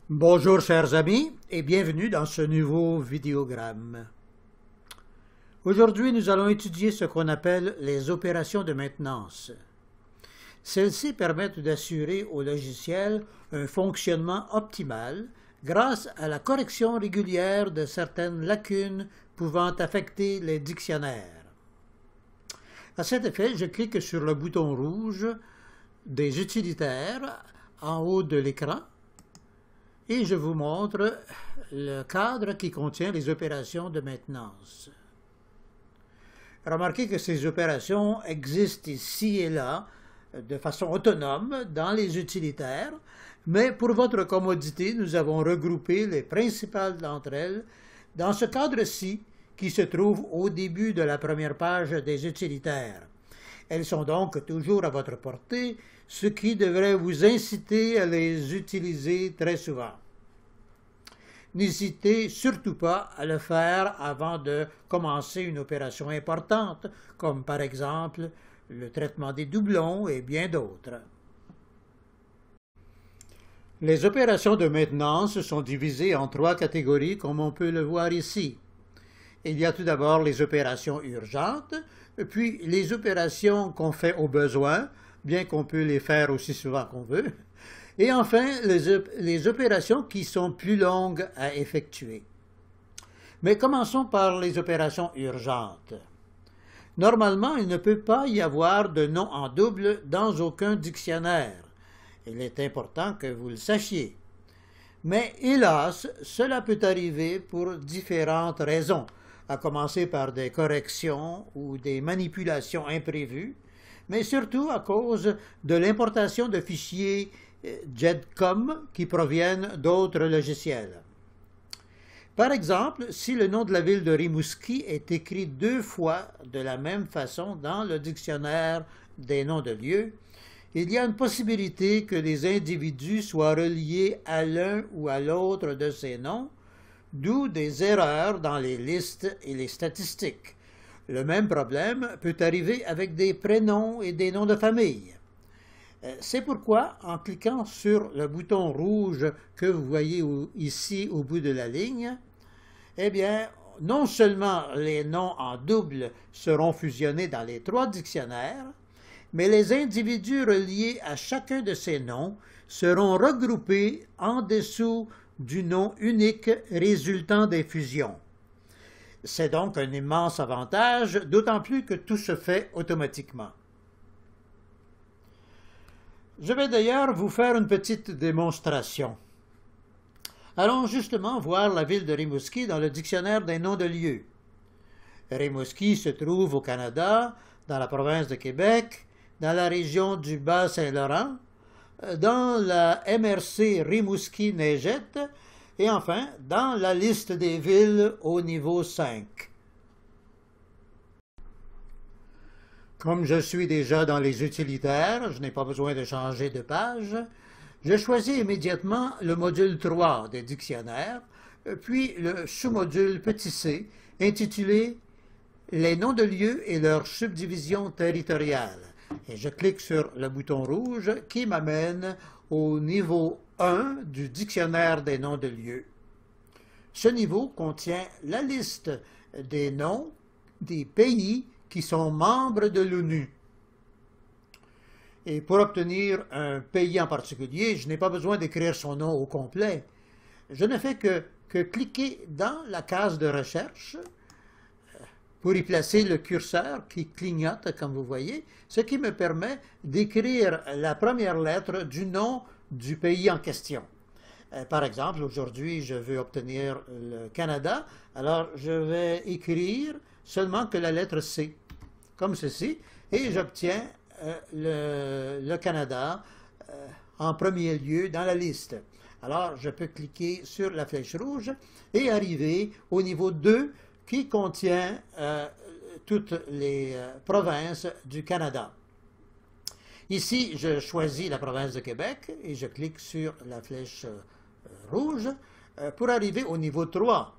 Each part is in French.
Bonjour chers amis et bienvenue dans ce nouveau vidéogramme. Aujourd'hui nous allons étudier ce qu'on appelle les opérations de maintenance. Celles-ci permettent d'assurer au logiciel un fonctionnement optimal grâce à la correction régulière de certaines lacunes pouvant affecter les dictionnaires. À cet effet, je clique sur le bouton rouge des utilitaires en haut de l'écran et je vous montre le cadre qui contient les opérations de maintenance. Remarquez que ces opérations existent ici et là de façon autonome dans les utilitaires, mais pour votre commodité, nous avons regroupé les principales d'entre elles dans ce cadre-ci qui se trouve au début de la première page des utilitaires. Elles sont donc toujours à votre portée, ce qui devrait vous inciter à les utiliser très souvent. N'hésitez surtout pas à le faire avant de commencer une opération importante, comme par exemple le traitement des doublons et bien d'autres. Les opérations de maintenance sont divisées en trois catégories, comme on peut le voir ici. Il y a tout d'abord les opérations urgentes, puis les opérations qu'on fait au besoin, bien qu'on peut les faire aussi souvent qu'on veut, et enfin les opérations qui sont plus longues à effectuer. Mais commençons par les opérations urgentes. Normalement, il ne peut pas y avoir de nom en double dans aucun dictionnaire. Il est important que vous le sachiez. Mais hélas, cela peut arriver pour différentes raisons, à commencer par des corrections ou des manipulations imprévues, mais surtout à cause de l'importation de fichiers JEDCOM qui proviennent d'autres logiciels. Par exemple, si le nom de la ville de Rimouski est écrit deux fois de la même façon dans le dictionnaire des noms de lieux, il y a une possibilité que les individus soient reliés à l'un ou à l'autre de ces noms, d'où des erreurs dans les listes et les statistiques. Le même problème peut arriver avec des prénoms et des noms de famille. C'est pourquoi, en cliquant sur le bouton rouge que vous voyez ici au bout de la ligne, eh bien, non seulement les noms en double seront fusionnés dans les trois dictionnaires, mais les individus reliés à chacun de ces noms seront regroupés en dessous du nom unique résultant des fusions. C'est donc un immense avantage, d'autant plus que tout se fait automatiquement. Je vais d'ailleurs vous faire une petite démonstration. Allons justement voir la ville de Rimouski dans le dictionnaire des noms de lieux. Rimouski se trouve au Canada, dans la province de Québec, dans la région du Bas-Saint-Laurent, dans la MRC Rimouski-Neigette et enfin dans la liste des villes au niveau 5. Comme je suis déjà dans les utilitaires, je n'ai pas besoin de changer de page, je choisis immédiatement le module 3 des dictionnaires, puis le sous-module petit c intitulé « Les noms de lieux et leurs subdivisions territoriales ». Et je clique sur le bouton rouge qui m'amène au niveau 1 du dictionnaire des noms de lieux. Ce niveau contient la liste des noms des pays qui sont membres de l'ONU. Et pour obtenir un pays en particulier, je n'ai pas besoin d'écrire son nom au complet. Je ne fais que cliquer dans la case de recherche pour y placer le curseur qui clignote, comme vous voyez, ce qui me permet d'écrire la première lettre du nom du pays en question. Par exemple, aujourd'hui, je veux obtenir le Canada, alors je vais écrire seulement que la lettre C, comme ceci, et j'obtiens le Canada en premier lieu dans la liste. Alors, je peux cliquer sur la flèche rouge et arriver au niveau 2 qui contient toutes les provinces du Canada. Ici, je choisis la province de Québec et je clique sur la flèche rouge pour arriver au niveau 3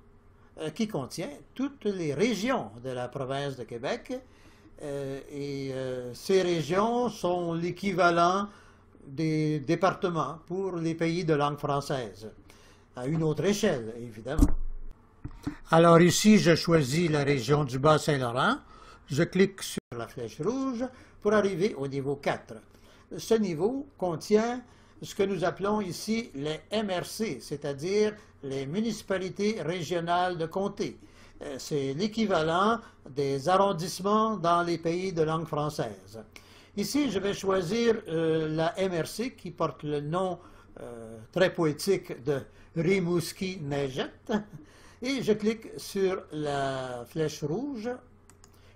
qui contient toutes les régions de la province de Québec. Ces régions sont l'équivalent des départements pour les pays de langue française. à une autre échelle, évidemment. Alors ici, je choisis la région du Bas-Saint-Laurent. Je clique sur la flèche rouge pour arriver au niveau 4. Ce niveau contient ce que nous appelons ici les MRC, c'est-à-dire les municipalités régionales de comté. C'est l'équivalent des arrondissements dans les pays de langue française. Ici, je vais choisir la MRC qui porte le nom très poétique de Rimouski-Neigette et je clique sur la flèche rouge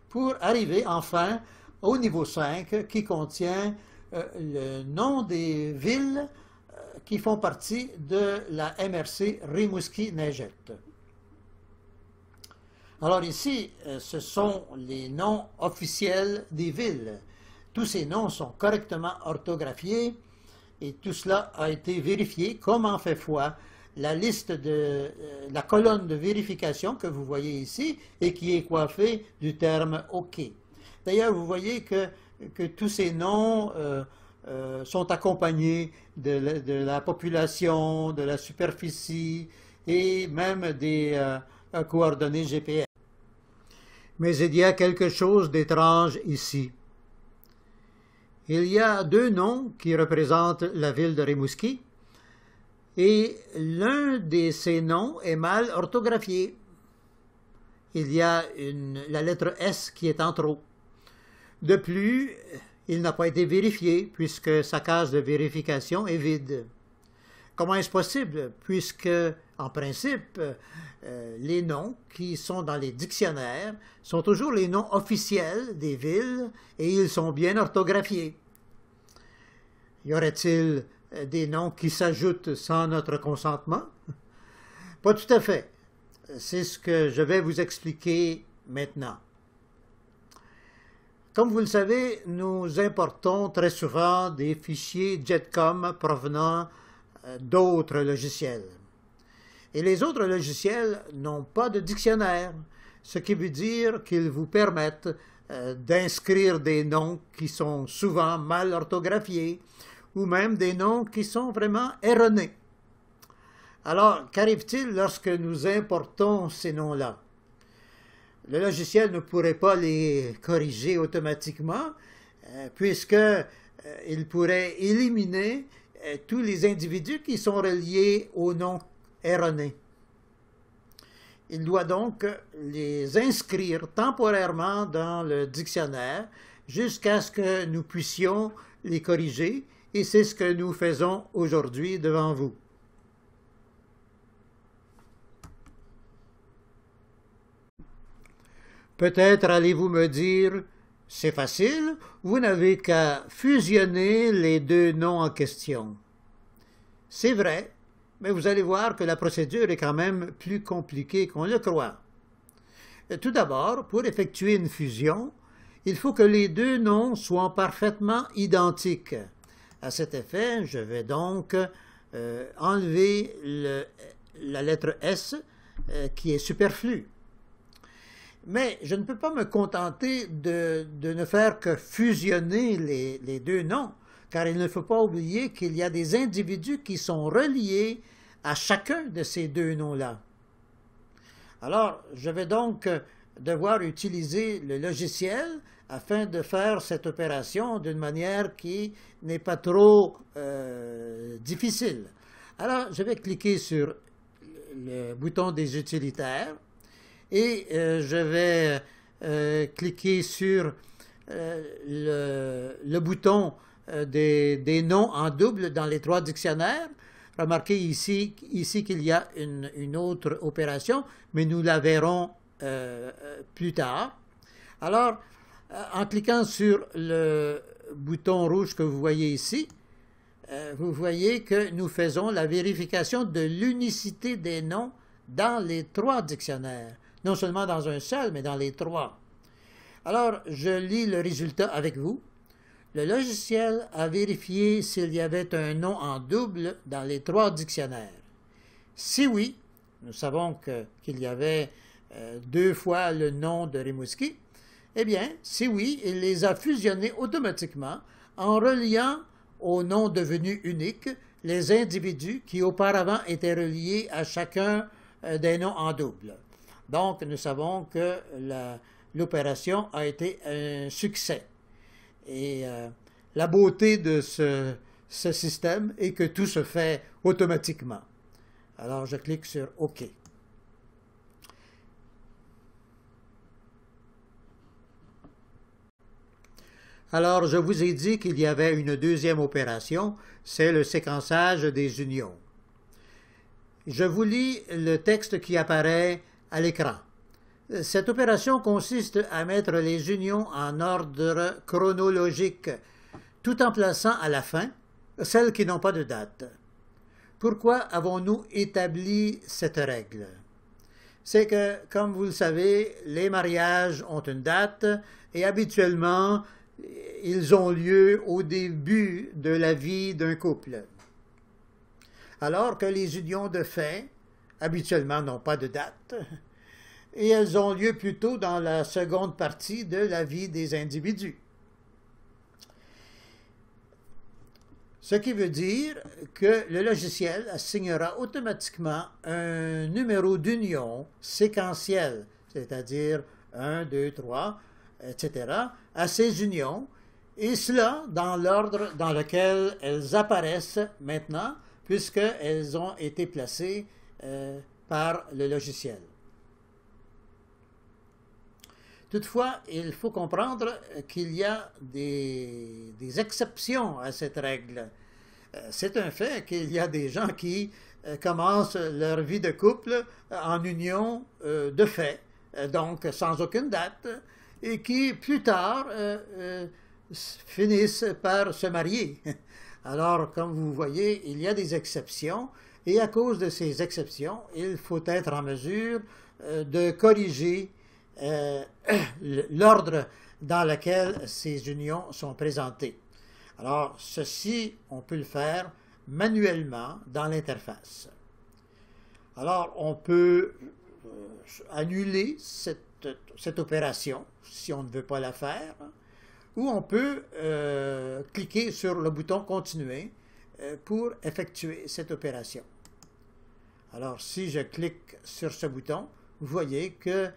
pour arriver enfin au niveau 5 qui contient le nom des villes qui font partie de la MRC Rimouski-Neigette. Alors ici, ce sont les noms officiels des villes. Tous ces noms sont correctement orthographiés et tout cela a été vérifié comme en fait foi la liste de la colonne de vérification que vous voyez ici et qui est coiffée du terme OK. D'ailleurs, vous voyez que tous ces noms sont accompagnés de la population, de la superficie et même des coordonnées GPS. Mais il y a quelque chose d'étrange ici. Il y a deux noms qui représentent la ville de Rimouski et l'un de ces noms est mal orthographié. Il y a la lettre S qui est en trop. De plus, il n'a pas été vérifié puisque sa case de vérification est vide. Comment est-ce possible? Puisque, en principe, les noms qui sont dans les dictionnaires sont toujours les noms officiels des villes et ils sont bien orthographiés. Y aurait-il des noms qui s'ajoutent sans notre consentement? Pas tout à fait. C'est ce que je vais vous expliquer maintenant. Comme vous le savez, nous importons très souvent des fichiers JETCOM provenant d'autres logiciels. Et les autres logiciels n'ont pas de dictionnaire, ce qui veut dire qu'ils vous permettent d'inscrire des noms qui sont souvent mal orthographiés ou même des noms qui sont vraiment erronés. Alors, qu'arrive-t-il lorsque nous importons ces noms-là? Le logiciel ne pourrait pas les corriger automatiquement puisqu'il pourrait éliminer tous les individus qui sont reliés au nom erroné. Il doit donc les inscrire temporairement dans le dictionnaire jusqu'à ce que nous puissions les corriger et c'est ce que nous faisons aujourd'hui devant vous. Peut-être allez-vous me dire, c'est facile, vous n'avez qu'à fusionner les deux noms en question. C'est vrai, mais vous allez voir que la procédure est quand même plus compliquée qu'on le croit. Tout d'abord, pour effectuer une fusion, il faut que les deux noms soient parfaitement identiques. À cet effet, je vais donc enlever la lettre S qui est superflue. Mais je ne peux pas me contenter de ne faire que fusionner les deux noms, car il ne faut pas oublier qu'il y a des individus qui sont reliés à chacun de ces deux noms-là. Alors, je vais donc devoir utiliser le logiciel afin de faire cette opération d'une manière qui n'est pas trop difficile. Alors, je vais cliquer sur le bouton des utilitaires et je vais cliquer sur le bouton des noms en double dans les trois dictionnaires. Remarquez ici qu'il y a une autre opération, mais nous la verrons plus tard. Alors, en cliquant sur le bouton rouge que vous voyez ici, vous voyez que nous faisons la vérification de l'unicité des noms dans les trois dictionnaires. Non seulement dans un seul, mais dans les trois. Alors, je lis le résultat avec vous. Le logiciel a vérifié s'il y avait un nom en double dans les trois dictionnaires. Si oui, nous savons qu'il y avait deux fois le nom de Rimouski, eh bien, si oui, il les a fusionnés automatiquement en reliant au nom devenu unique les individus qui auparavant étaient reliés à chacun des noms en double. Donc, nous savons que l'opération a été un succès. Et la beauté de ce système est que tout se fait automatiquement. Alors, je clique sur OK. Alors, je vous ai dit qu'il y avait une deuxième opération, c'est le séquençage des unions. Je vous lis le texte qui apparaît à l'écran. Cette opération consiste à mettre les unions en ordre chronologique, tout en plaçant à la fin celles qui n'ont pas de date. Pourquoi avons-nous établi cette règle? C'est que, comme vous le savez, les mariages ont une date et habituellement, ils ont lieu au début de la vie d'un couple. Alors que les unions de fait, habituellement, n'ont pas de date, et elles ont lieu plutôt dans la seconde partie de la vie des individus. Ce qui veut dire que le logiciel assignera automatiquement un numéro d'union séquentiel, c'est-à-dire 1, 2, 3, etc., à ces unions, et cela dans l'ordre dans lequel elles apparaissent maintenant, puisqu'elles ont été placées par le logiciel. Toutefois, il faut comprendre qu'il y a des exceptions à cette règle. C'est un fait qu'il y a des gens qui commencent leur vie de couple en union de fait, donc sans aucune date, et qui plus tard finissent par se marier. Alors, comme vous voyez, il y a des exceptions, et à cause de ces exceptions, il faut être en mesure de corriger l'ordre dans lequel ces unions sont présentées. Alors, ceci, on peut le faire manuellement dans l'interface. Alors, on peut annuler cette opération si on ne veut pas la faire, ou on peut cliquer sur le bouton « Continuer » pour effectuer cette opération. Alors, si je clique sur ce bouton, vous voyez que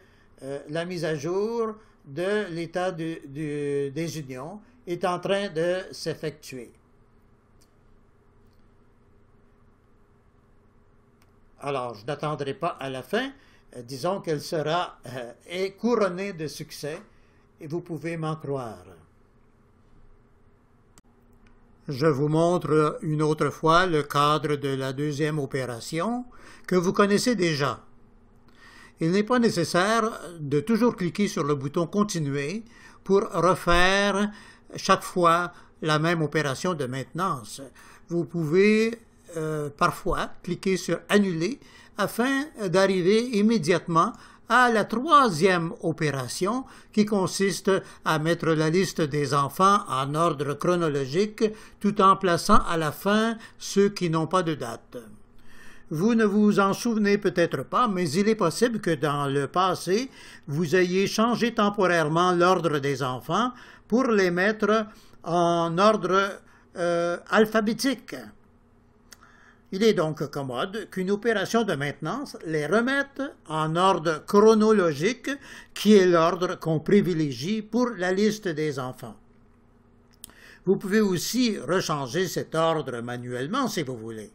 la mise à jour de l'état des unions est en train de s'effectuer. Alors, je n'attendrai pas à la fin. Disons qu'elle sera couronnée de succès et vous pouvez m'en croire. Je vous montre une autre fois le cadre de la deuxième opération que vous connaissez déjà. Il n'est pas nécessaire de toujours cliquer sur le bouton « Continuer » pour refaire chaque fois la même opération de maintenance. Vous pouvez parfois cliquer sur « Annuler » afin d'arriver immédiatement à la troisième opération qui consiste à mettre la liste des enfants en ordre chronologique tout en plaçant à la fin ceux qui n'ont pas de date. Vous ne vous en souvenez peut-être pas, mais il est possible que dans le passé, vous ayez changé temporairement l'ordre des enfants pour les mettre en ordre alphabétique. Il est donc commode qu'une opération de maintenance les remette en ordre chronologique, qui est l'ordre qu'on privilégie pour la liste des enfants. Vous pouvez aussi rechanger cet ordre manuellement si vous voulez.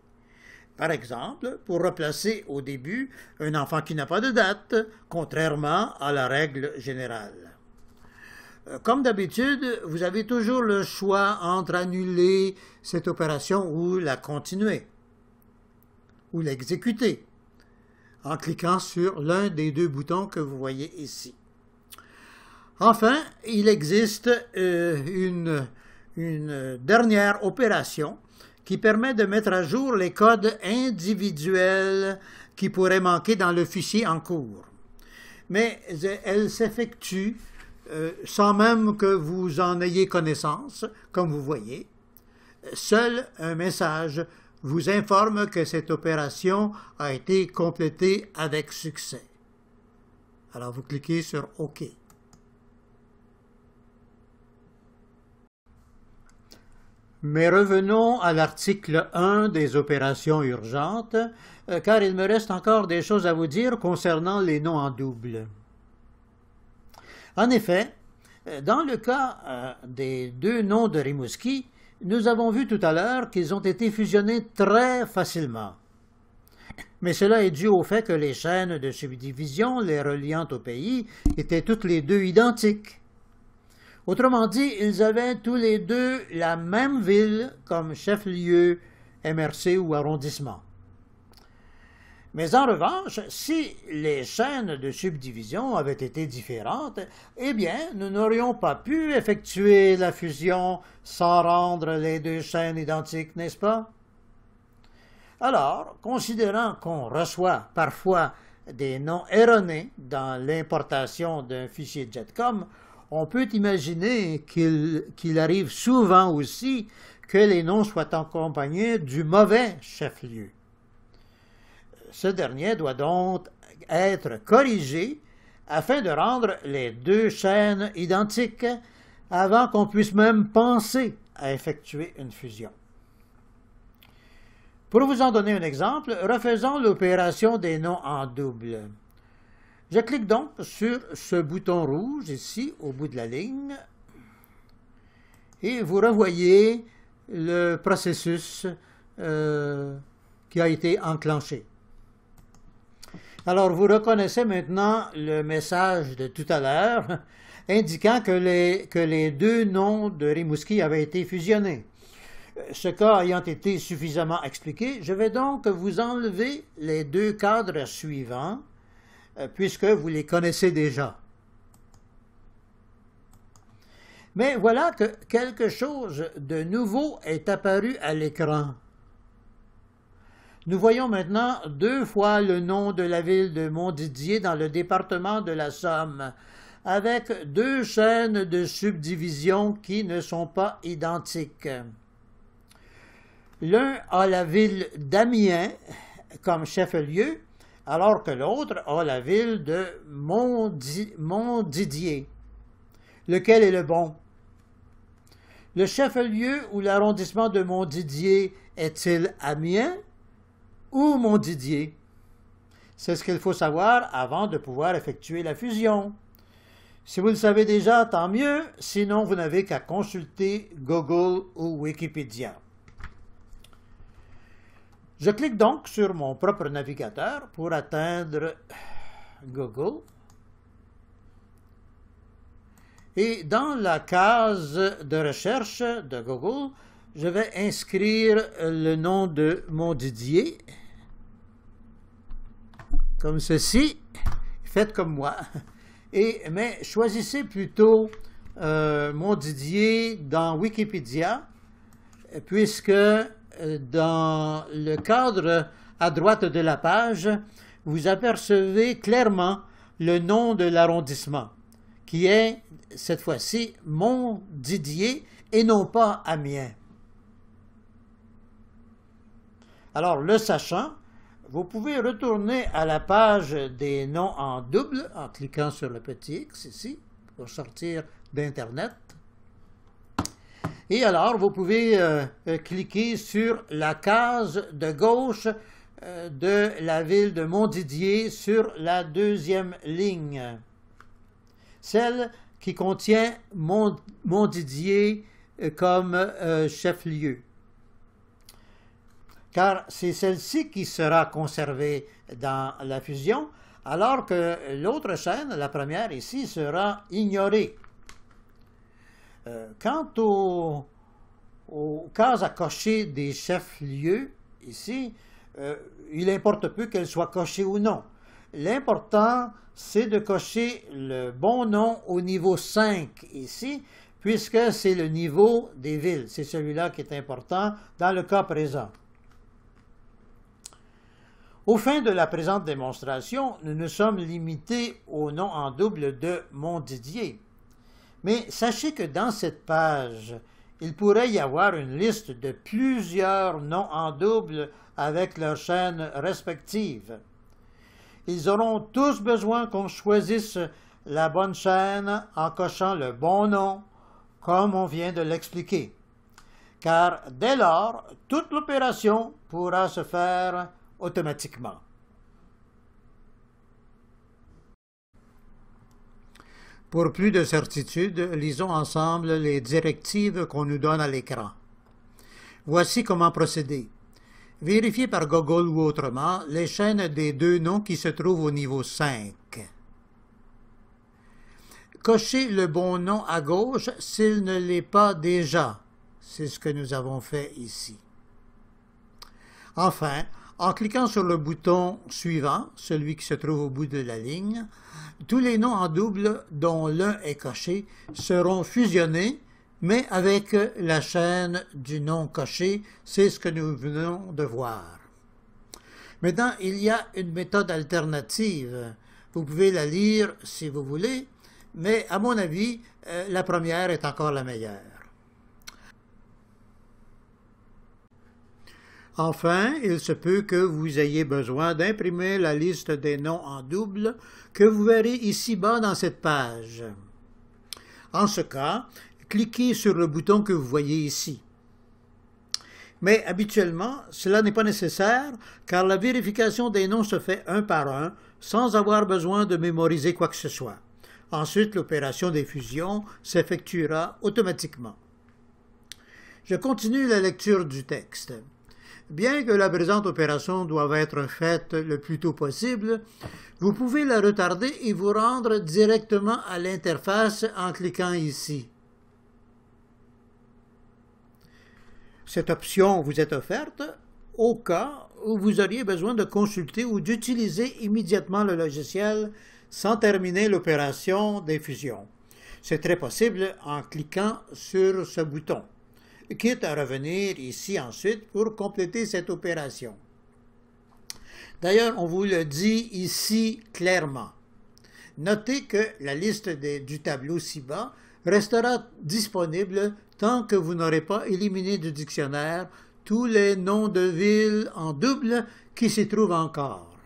Par exemple, pour replacer au début un enfant qui n'a pas de date, contrairement à la règle générale. Comme d'habitude, vous avez toujours le choix entre annuler cette opération ou la continuer, ou l'exécuter, en cliquant sur l'un des deux boutons que vous voyez ici. Enfin, il existe une dernière opération qui permet de mettre à jour les codes individuels qui pourraient manquer dans le fichier en cours. Mais elle s'effectue sans même que vous en ayez connaissance, comme vous voyez. Seul un message vous informe que cette opération a été complétée avec succès. Alors vous cliquez sur OK. Mais revenons à l'article 1 des opérations urgentes, car il me reste encore des choses à vous dire concernant les noms en double. En effet, dans le cas des deux noms de Rimouski, nous avons vu tout à l'heure qu'ils ont été fusionnés très facilement. Mais cela est dû au fait que les chaînes de subdivision les reliant au pays étaient toutes les deux identiques. Autrement dit, ils avaient tous les deux la même ville comme chef-lieu, MRC ou arrondissement. Mais en revanche, si les chaînes de subdivision avaient été différentes, eh bien, nous n'aurions pas pu effectuer la fusion sans rendre les deux chaînes identiques, n'est-ce pas? Alors, considérant qu'on reçoit parfois des noms erronés dans l'importation d'un fichier JETCOM, on peut imaginer qu'il arrive souvent aussi que les noms soient accompagnés du mauvais chef-lieu. Ce dernier doit donc être corrigé afin de rendre les deux chaînes identiques avant qu'on puisse même penser à effectuer une fusion. Pour vous en donner un exemple, refaisons l'opération des noms en double. Je clique donc sur ce bouton rouge ici au bout de la ligne et vous revoyez le processus qui a été enclenché. Alors, vous reconnaissez maintenant le message de tout à l'heure indiquant que les deux noms de Rimouski avaient été fusionnés. Ce cas ayant été suffisamment expliqué, je vais donc vous enlever les deux cadres suivants, puisque vous les connaissez déjà. Mais voilà que quelque chose de nouveau est apparu à l'écran. Nous voyons maintenant deux fois le nom de la ville de Montdidier dans le département de la Somme, avec deux chaînes de subdivision qui ne sont pas identiques. L'un a la ville d'Amiens comme chef-lieu, alors que l'autre a la ville de Montdidier. Lequel est le bon? Le chef-lieu ou l'arrondissement de Montdidier est-il Amiens ou Montdidier? C'est ce qu'il faut savoir avant de pouvoir effectuer la fusion. Si vous le savez déjà, tant mieux, sinon vous n'avez qu'à consulter Google ou Wikipédia. Je clique donc sur mon propre navigateur pour atteindre Google. Et dans la case de recherche de Google, je vais inscrire le nom de Montdidier, comme ceci. Faites comme moi. Mais choisissez plutôt Montdidier dans Wikipédia, puisque dans le cadre à droite de la page, vous apercevez clairement le nom de l'arrondissement, qui est cette fois-ci Montdidier et non pas Amiens. Alors, le sachant, vous pouvez retourner à la page des noms en double en cliquant sur le petit X ici pour sortir d'Internet. Et alors, vous pouvez cliquer sur la case de gauche de la ville de Montdidier sur la deuxième ligne, celle qui contient Montdidier comme chef-lieu. Car c'est celle-ci qui sera conservée dans la fusion, alors que l'autre chaîne, la première ici, sera ignorée. Quant aux cases à cocher des chefs-lieux, ici, il importe peu qu'elles soient cochées ou non. L'important, c'est de cocher le bon nom au niveau 5 ici, puisque c'est le niveau des villes. C'est celui-là qui est important dans le cas présent. Aux fins de la présente démonstration, nous nous sommes limités au nom en double de Montdidier. Mais sachez que dans cette page, il pourrait y avoir une liste de plusieurs noms en double avec leurs chaînes respectives. Ils auront tous besoin qu'on choisisse la bonne chaîne en cochant le bon nom, comme on vient de l'expliquer. car dès lors, toute l'opération pourra se faire automatiquement. Pour plus de certitude, lisons ensemble les directives qu'on nous donne à l'écran. Voici comment procéder. Vérifiez par Google ou autrement les chaînes des deux noms qui se trouvent au niveau 5. Cochez le bon nom à gauche s'il ne l'est pas déjà. C'est ce que nous avons fait ici. Enfin, en cliquant sur le bouton suivant, celui qui se trouve au bout de la ligne, tous les noms en double dont l'un est coché seront fusionnés, mais avec la chaîne du nom coché, c'est ce que nous venons de voir. Maintenant, il y a une méthode alternative. Vous pouvez la lire si vous voulez, mais à mon avis, la première est encore la meilleure. Enfin, il se peut que vous ayez besoin d'imprimer la liste des noms en double que vous verrez ici-bas dans cette page. En ce cas, cliquez sur le bouton que vous voyez ici. Mais habituellement, cela n'est pas nécessaire car la vérification des noms se fait un par un sans avoir besoin de mémoriser quoi que ce soit. Ensuite, l'opération des fusions s'effectuera automatiquement. Je continue la lecture du texte. Bien que la présente opération doive être faite le plus tôt possible, vous pouvez la retarder et vous rendre directement à l'interface en cliquant ici. Cette option vous est offerte au cas où vous auriez besoin de consulter ou d'utiliser immédiatement le logiciel sans terminer l'opération des fusions. C'est très possible en cliquant sur ce bouton, quitte à revenir ici ensuite pour compléter cette opération. D'ailleurs, on vous le dit ici clairement. Notez que la liste du tableau ci-bas restera disponible tant que vous n'aurez pas éliminé du dictionnaire tous les noms de villes en double qui s'y trouvent encore.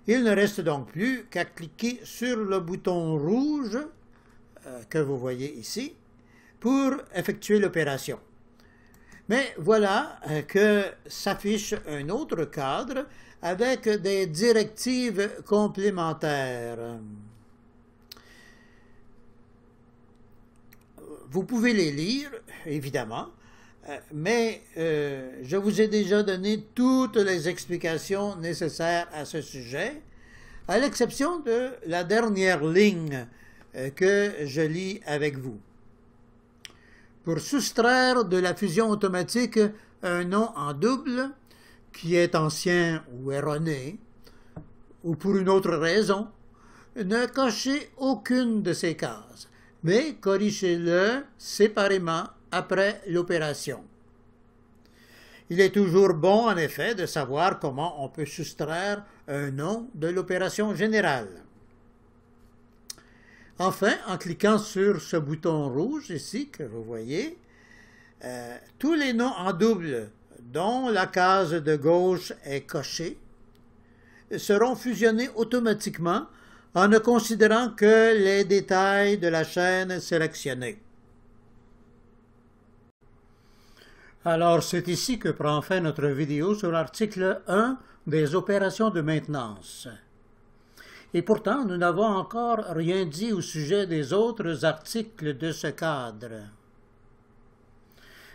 Il ne reste donc plus qu'à cliquer sur le bouton rouge que vous voyez ici pour effectuer l'opération. Mais voilà que s'affiche un autre cadre avec des directives complémentaires. Vous pouvez les lire, évidemment, mais je vous ai déjà donné toutes les explications nécessaires à ce sujet, à l'exception de la dernière ligne que je lis avec vous. Pour soustraire de la fusion automatique un nom en double qui est ancien ou erroné, ou pour une autre raison, ne cochez aucune de ces cases, mais corrigez-le séparément après l'opération. Il est toujours bon, en effet, de savoir comment on peut soustraire un nom de l'opération générale. Enfin, en cliquant sur ce bouton rouge ici que vous voyez, tous les noms en double dont la case de gauche est cochée seront fusionnés automatiquement en ne considérant que les détails de la chaîne sélectionnée. Alors, c'est ici que prend fin notre vidéo sur l'article 1 des opérations de maintenance. Et pourtant, nous n'avons encore rien dit au sujet des autres articles de ce cadre.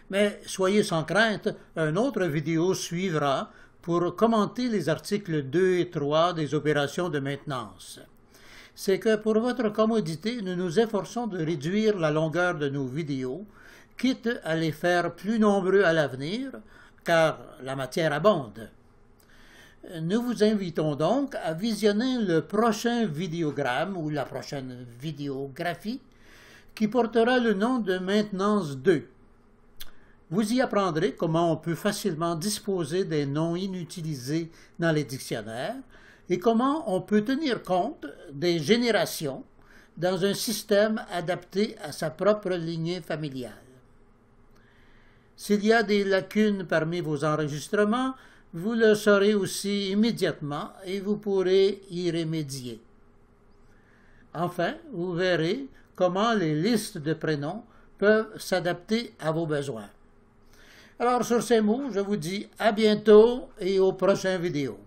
Mais soyez sans crainte, une autre vidéo suivra pour commenter les articles 2 et 3 des opérations de maintenance. C'est que pour votre commodité, nous nous efforçons de réduire la longueur de nos vidéos, quitte à les faire plus nombreux à l'avenir, car la matière abonde. Nous vous invitons donc à visionner le prochain vidéogramme ou la prochaine vidéographie qui portera le nom de Maintenance 2. Vous y apprendrez comment on peut facilement disposer des noms inutilisés dans les dictionnaires et comment on peut tenir compte des générations dans un système adapté à sa propre lignée familiale. S'il y a des lacunes parmi vos enregistrements, vous le saurez aussi immédiatement et vous pourrez y remédier. Enfin, vous verrez comment les listes de prénoms peuvent s'adapter à vos besoins. Alors sur ces mots, je vous dis à bientôt et aux prochaines vidéos.